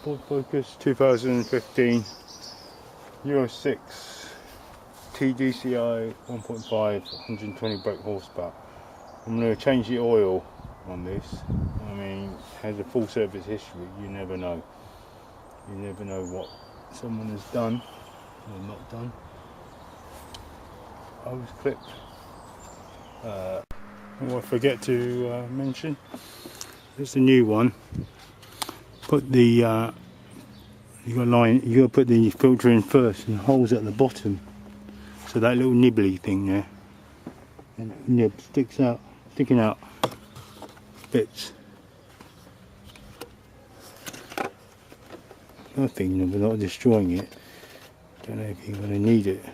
Ford Focus 2015 Euro 6 TDCI 1.5 120 brake horsepower. I'm going to change the oil on this. I mean, it has a full service history. You never know. You never know what someone has done or not done. I was clipped. I forget to mention, it's a new one. Put the you got to put the filter in first, and the holes at the bottom. So that little nibbly thing there, and nib sticking out bits. Nothing, but not destroying it. Don't know if you're going to need it.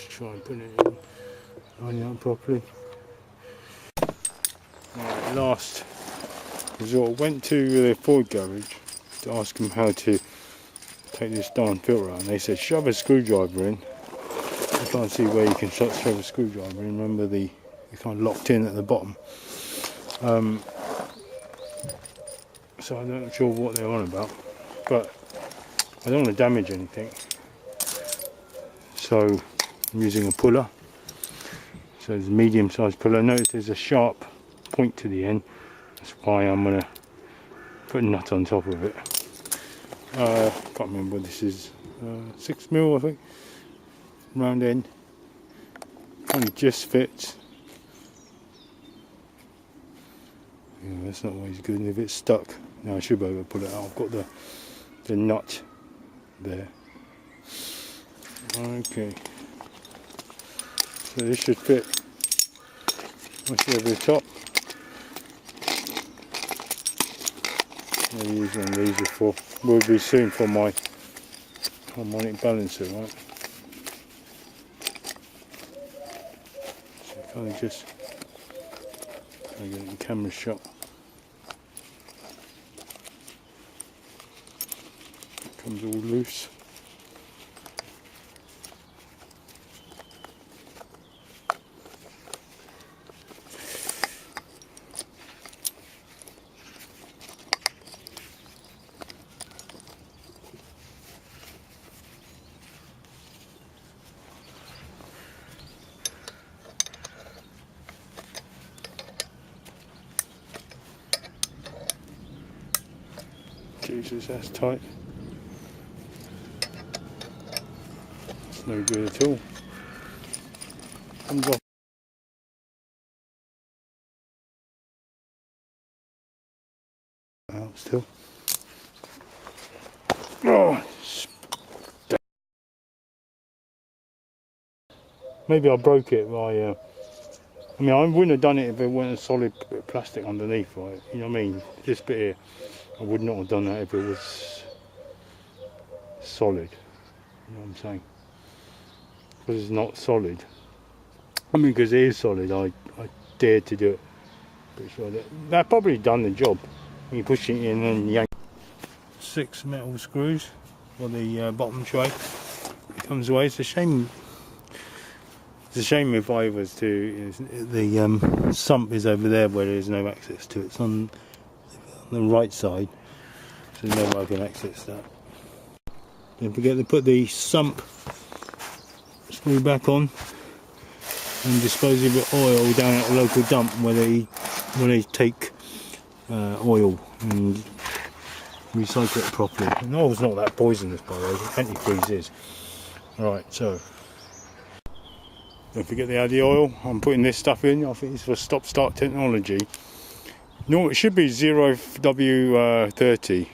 Try and put it in, line it up properly. Right, last resort, went to the Ford garage to ask them how to take this darn filter out, and they said shove a screwdriver in. I can't see where you can shove a screwdriver in. Remember, it's kind of locked in at the bottom. So I'm not sure what they're on about, but I don't want to damage anything. So I'm using a puller, so it's a medium sized puller. Notice there's a sharp point to the end, that's why I'm going to put a nut on top of it. Can't remember what this is, 6mm I think, round end, kind of just fits. Yeah, that's not always good, if it's stuck, now I should be able to pull it out. I've got the nut there. Okay. So this should fit nicely over the top. I'll use one of these before. Will be soon for my harmonic balancer, right? So kind of just get it in camera shot. It comes all loose. Jesus, that's tight. It's no good at all. Comes off. Out still. Oh, maybe I broke it by. I mean, I wouldn't have done it if it weren't a solid bit of plastic underneath, right? You know what I mean? This bit here, I would not have done that if it was solid. You know what I'm saying? Because it's not solid. I mean, because it is solid, I dared to do it. Pretty sure that probably done the job. When you push it in and yank. 6 metal screws for the bottom tray. It comes away. It's a shame. It's a shame if I was to. The sump is over there where there's no access to it. It's on the right side, so there's no way I can access that. Don't forget to put the sump screw back on and dispose of the oil down at the local dump where they take oil and recycle it properly. And oil's not that poisonous, by the way. Antifreeze is. Right, so don't forget to add the oil. I'm putting this stuff in. I think it's for stop-start technology. No, it should be 0W30,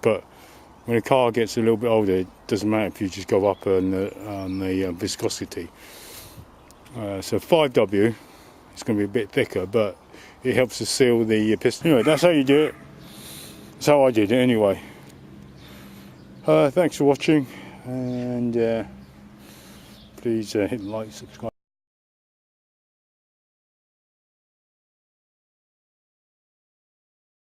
but when a car gets a little bit older, it doesn't matter if you just go up on the viscosity. So 5W, it's going to be a bit thicker, but it helps to seal the piston. Anyway, that's how you do it. That's how I did it anyway. Thanks for watching, and please hit like, subscribe.